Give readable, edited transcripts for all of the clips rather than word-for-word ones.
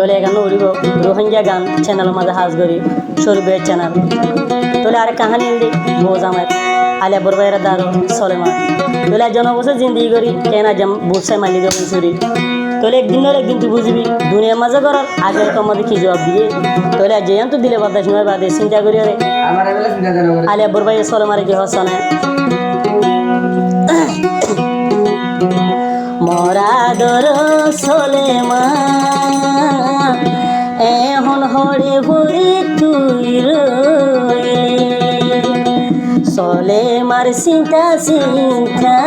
তোলে এখানে উড়িব রোহিঙ্গা গান চ্যানেল মাঝে হাজ করি সরুবের চ্যানেল তোলে আরেক কাহানি এলি বোঝ আমার আলিয়া বরবাইরা দারো সলেমান তোলে জনবছর জিন্দিগি করি কেনা যেম বুঝাই মালি যখন চুরি তোলে একদিন তুই বুঝবি দুনিয়ার মাঝে করার আগে তোমাদের কি জবাব দিয়ে তোলে যেন তো দিলে বাদাস নয় বাদে চিন্তা করি রে আলিয়া বরবাই সলেমারে কি হসনে মরাদর সলেমান এখন হরে ভরি তুই সলেমার চিন্তা চিন্তা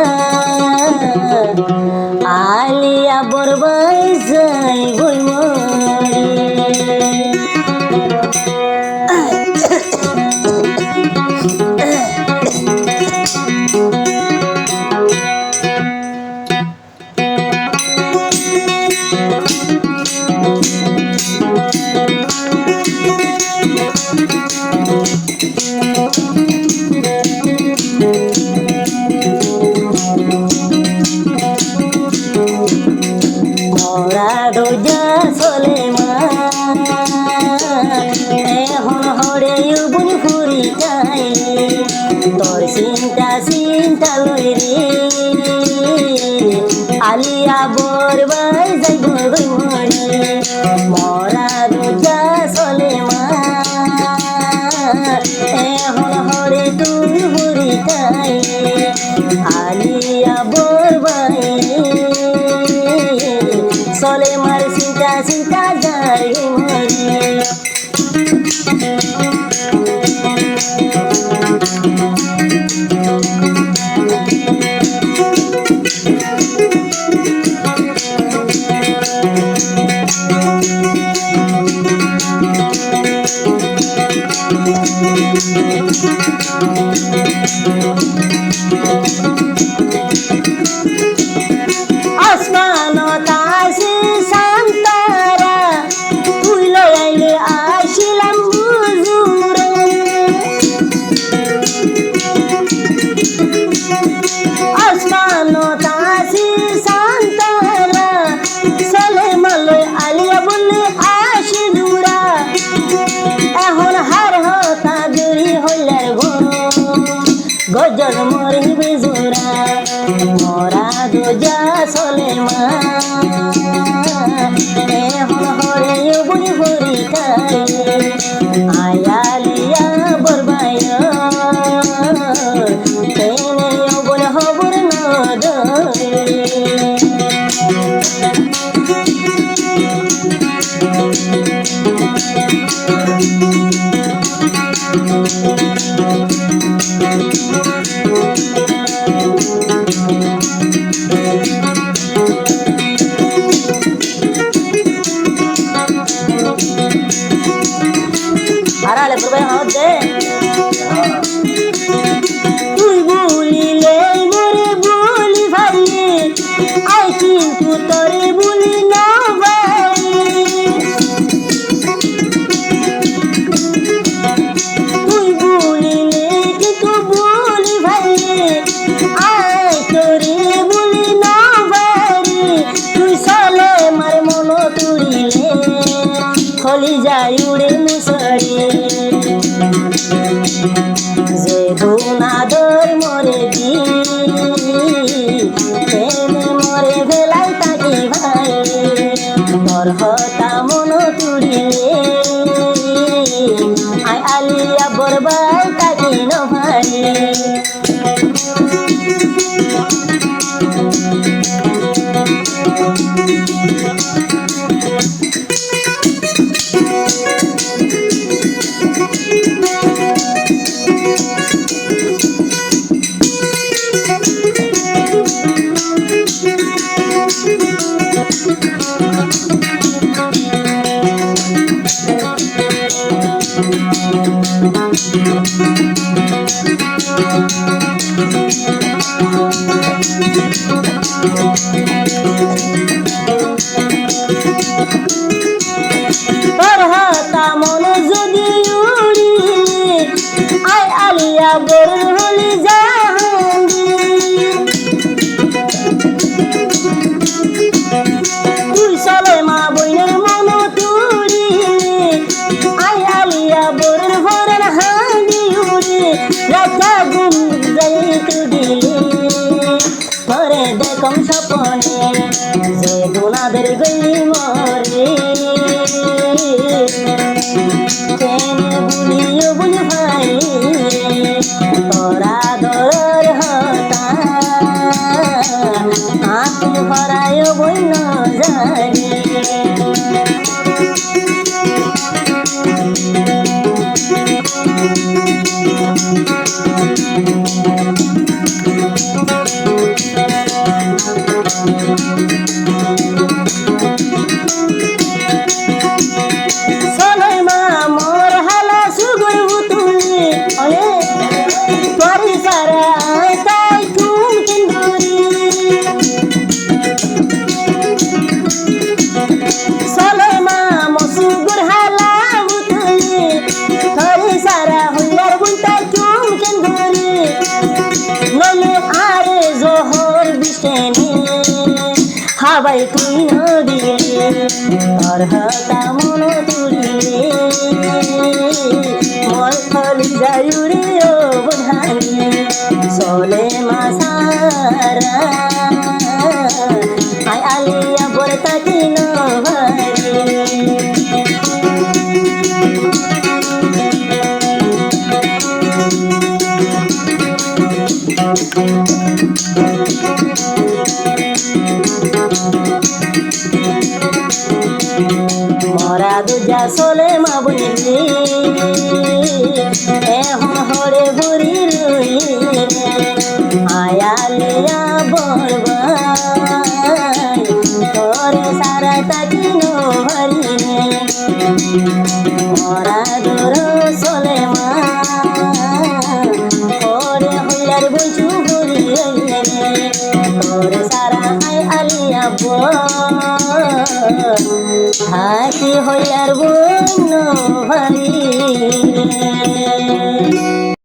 আলিয়া বরবাই যাই বই মরি দোজা সলেমান এখন হরে বুন ফুরি যাই তোর চিন্তা লই রে আলিয়া বরবাই যাই গই মরি মরা দোজা সলেমান এখন হরে তুই ফুরি যাই আলিয়া বরবাই সলেমার চিন্তা যাই মরি আসমান তাসি সান্তারা তুই লইলে আসিলাম বুজুরে আসমান তাসি সান্তারা সলেমান লই আলিয়া বললে আসি দূরা এখন হার হতা দেরি হইলার গজর মরিবে জোরা মরা দোজা সলেমান এখন হরে বুড়ি ভরি খাই আয়ালিয়া বরবাই তেনে বলে হবর নদরে আরালে বরবাই হচ্ছে তুই বলিলে মোরে বলি ভাই আই কিন্তু তোরে বলি না ভাই তুই বলিলে কিন্তু বলি ভাই আই তোরে বলি না ভাই তুই সলেমার মন তুড়িলে হলি যাই উড়ে মুসরি যে দুনাদর মরে দি প্রেমে মরে ভেলাই তাকি ভাই তোর হতা মন তুড়িলে আই আলিয়া বরবাই তাকি ন ভাই তোর হাতা মন যদি উড়িলে আই আলিয়া বরুণ হলি জাহাঙ্গি তুই সলেমা বইনের মন তুই গোপনে যে দুনাদের গলি মরে কেনে ভুলিও বুঝ ভাই তোরা দর হতা আঁকি ভরায় বইন জাগে হাবাই তুই নদিয়ে তোর হতা মন তুলিলে মন ফলি যায়ুরে ও বোধানি চলে মাসারা আই আলিয়া বলে তাকি নভারি মরা দুজা চলে মা বুঝলি এখন হরে বুড়ি রুই আয়ালিয়া বলবাই তোরে সারা তাকি নভারি মরা দূর চলে মা হরে হইয়ার বুঝু বুড়ি তোরে সারা আয় আলিয়া থাকি হইয়ার বন্য ভারী